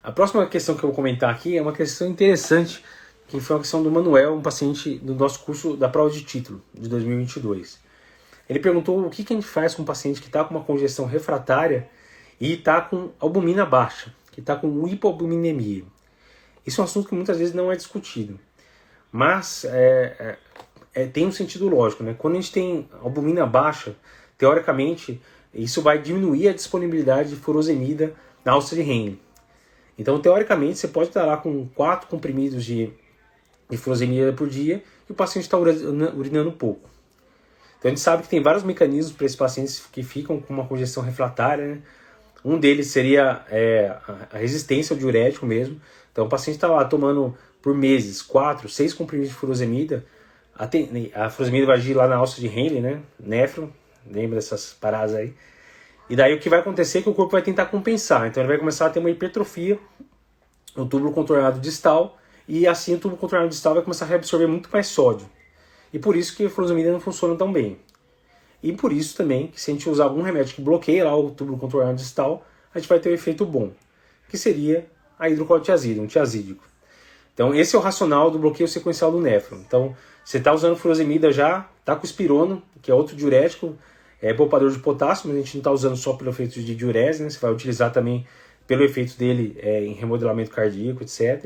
A próxima questão que eu vou comentar aqui é uma questão interessante, que foi uma questão do Manuel, um paciente do nosso curso da prova de título de 2022. Ele perguntou o que a gente faz com um paciente que está com uma congestão refratária e está com albumina baixa, que está com hipoalbuminemia. Isso é um assunto que muitas vezes não é discutido, mas tem um sentido lógico, né? Quando a gente tem albumina baixa, teoricamente, isso vai diminuir a disponibilidade de furosemida na alça de Henle. Então, teoricamente, você pode estar lá com 4 comprimidos de furosemida por dia e o paciente está urinando pouco. Então, a gente sabe que tem vários mecanismos para esses pacientes que ficam com uma congestão refratária, né? Um deles seria a resistência ao diurético mesmo. Então, o paciente está lá tomando por meses 4, 6 comprimidos de furosemida. A furosemida vai agir lá na alça de Henle, né? Néfron, lembra dessas paradas aí. E daí o que vai acontecer é que o corpo vai tentar compensar. Então ele vai começar a ter uma hipertrofia no túbulo contornado distal. E assim o túbulo contornado distal vai começar a reabsorver muito mais sódio. E por isso que a furosemida não funciona tão bem. E por isso também que se a gente usar algum remédio que bloqueia lá o túbulo contornado distal, a gente vai ter um efeito bom. Que seria a hidroclorotiazida, um tiazídico. Então esse é o racional do bloqueio sequencial do néfron. Então você está usando furosemida já, está com espirono, que é outro diurético, poupador de potássio, mas a gente não está usando só pelo efeito de diurese, né? Você vai utilizar também pelo efeito dele em remodelamento cardíaco, etc.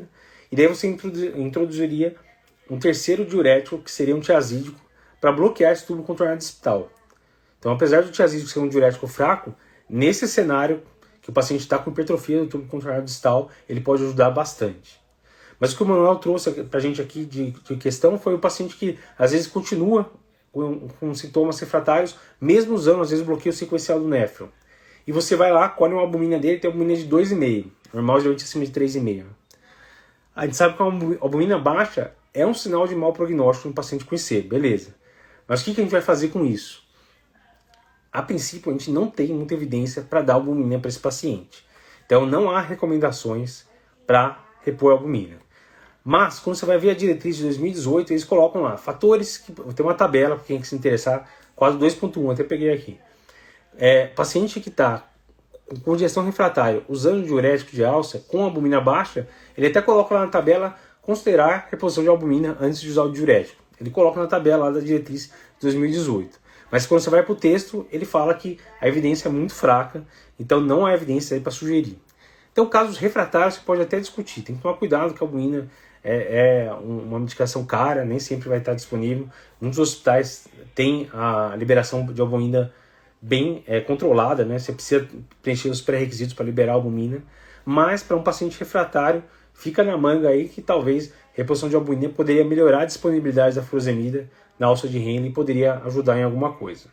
E daí você introduziria um terceiro diurético, que seria um tiazídico, para bloquear esse túbulo contornado distal. Então, apesar do tiazídico ser um diurético fraco, nesse cenário que o paciente está com hipertrofia do túbulo contornado distal, ele pode ajudar bastante. Mas o que o Manuel trouxe para a gente aqui de questão foi o paciente que às vezes continua com sintomas refratários, mesmo usando às vezes o bloqueio sequencial do néfron. E você vai lá, colhe uma albumina dele, tem albumina de 2,5, normal geralmente acima de 3,5. A gente sabe que a albumina baixa é um sinal de mau prognóstico no paciente com IC, beleza. Mas o que a gente vai fazer com isso? A princípio, a gente não tem muita evidência para dar albumina para esse paciente. Então, não há recomendações para repor albumina. Mas, quando você vai ver a diretriz de 2018, eles colocam lá fatores, tem uma tabela para quem se interessar, quadro 2.1, até peguei aqui. Paciente que está com congestão refratária usando diurético de alça com albumina baixa, ele até coloca lá na tabela considerar reposição de albumina antes de usar o diurético. Ele coloca na tabela lá da diretriz de 2018. Mas quando você vai para o texto, ele fala que a evidência é muito fraca, então não há evidência para sugerir. Então, casos refratários você pode até discutir. Tem que tomar cuidado que a albumina é uma medicação cara, nem sempre vai estar disponível. Muitos hospitais têm a liberação de albumina bem controlada, né? Você precisa preencher os pré-requisitos para liberar a albumina. Mas para um paciente refratário, fica na manga aí que talvez reposição de albumina poderia melhorar a disponibilidade da furosemida na alça de Henle e poderia ajudar em alguma coisa.